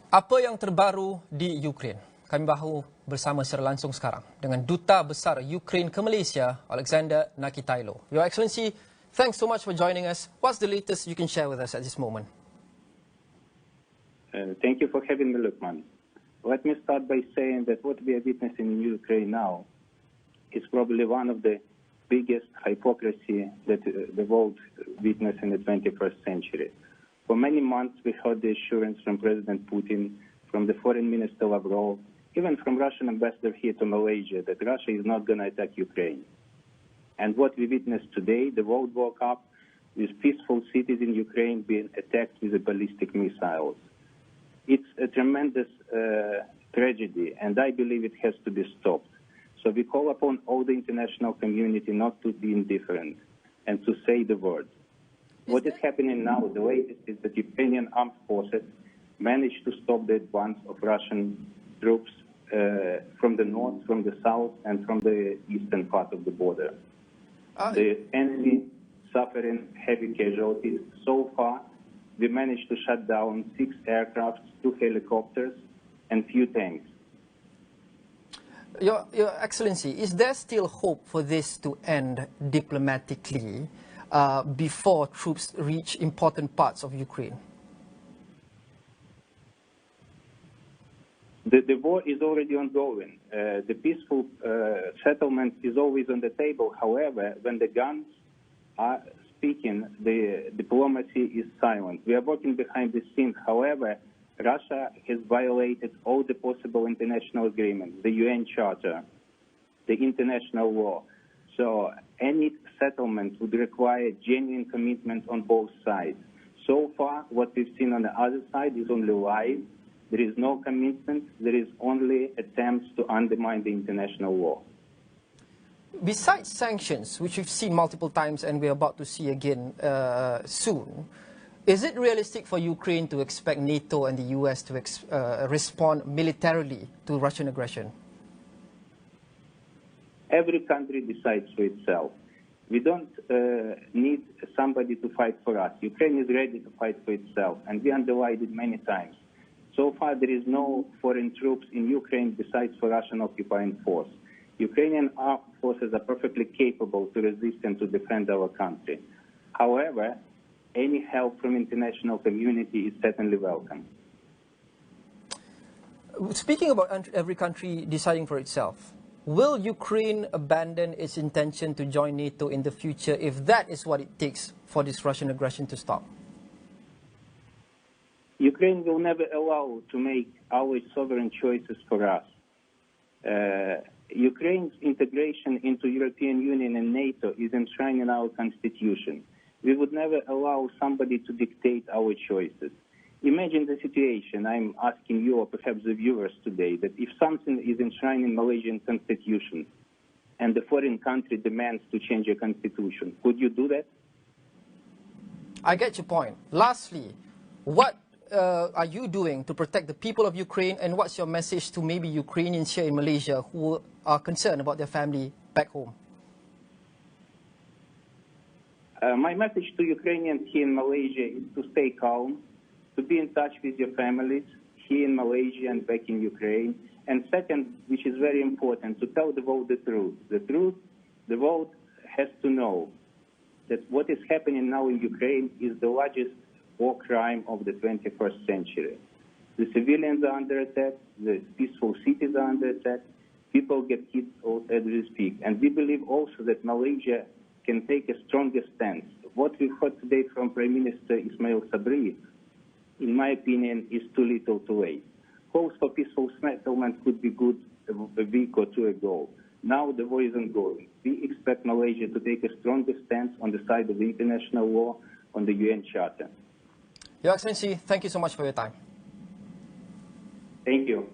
Apa yang terbaru di Ukraine? Kami bahu bersama secara langsung sekarang dengan Duta Besar Ukraine ke Malaysia, Olexander Nechytaylo. Your Excellency, thanks so much for joining us. What's the latest you can share with us at this moment? Thank you for having me, Lukman. Let me start by saying that what we are witnessing in Ukraine now is probably one of the biggest hypocrisy that the world witnessed in the 21st century. For many months, we heard the assurance from President Putin, from the Foreign Minister Lavrov, even from Russian ambassador here to Malaysia, that Russia is not going to attack Ukraine. And what we witnessed today, the world woke up with peaceful cities in Ukraine being attacked with ballistic missiles. It's a tremendous tragedy, and I believe it has to be stopped. So we call upon all the international community not to be indifferent and to say the word. What is happening now, the latest is that Ukrainian armed forces managed to stop the advance of Russian troops from the north, from the south, and from the eastern part of the border. The enemy suffering heavy casualties. So far, we managed to shut down 6 aircraft, 2 helicopters, and few tanks. Your Excellency, is there still hope for this to end diplomatically before troops reach important parts of Ukraine? The war is already ongoing. The peaceful settlement is always on the table. However, when the guns are speaking, the diplomacy is silent. We are working behind the scenes. However, Russia has violated all the possible international agreements, the UN Charter, the international law. So any settlement would require genuine commitment on both sides. So far, what we've seen on the other side is only lies. There is no commitment. There is only attempts to undermine the international law. Besides sanctions, which we've seen multiple times and we're about to see again soon, is it realistic for Ukraine to expect NATO and the US to respond militarily to Russian aggression? Every country decides for itself. We don't need somebody to fight for us. Ukraine is ready to fight for itself, and we underlined it many times. So far, there is no foreign troops in Ukraine besides for Russian occupying force. Ukrainian armed forces are perfectly capable to resist and to defend our country. However, any help from international community is certainly welcome. Speaking about every country deciding for itself, will Ukraine abandon its intention to join NATO in the future if that is what it takes for this Russian aggression to stop? Ukraine will never allow to make our sovereign choices for us. Ukraine's integration into European Union and NATO is enshrined in our constitution. We would never allow somebody to dictate our choices. Imagine the situation I'm asking you or perhaps the viewers today, that if something is enshrined in Malaysian constitution and the foreign country demands to change a constitution, could you do that? I get your point. Lastly, what are you doing to protect the people of Ukraine, and what's your message to maybe Ukrainians here in Malaysia who are concerned about their family back home? My message to Ukrainians here in Malaysia is to stay calm, to be in touch with your families here in Malaysia and back in Ukraine. And second, which is very important, to tell the world the truth. The truth, the world has to know that what is happening now in Ukraine is the largest war crime of the 21st century. The civilians are under attack, the peaceful cities are under attack, people get hit as we speak. And we believe also that Malaysia can take a stronger stance. What we heard today from Prime Minister Ismail Sabri, in my opinion, is too little too late. Calls for peaceful settlement could be good a week or two ago. Now the war is ongoing. We expect Malaysia to take a stronger stance on the side of the international law, on the UN Charter. Your Excellency, thank you so much for your time. Thank you.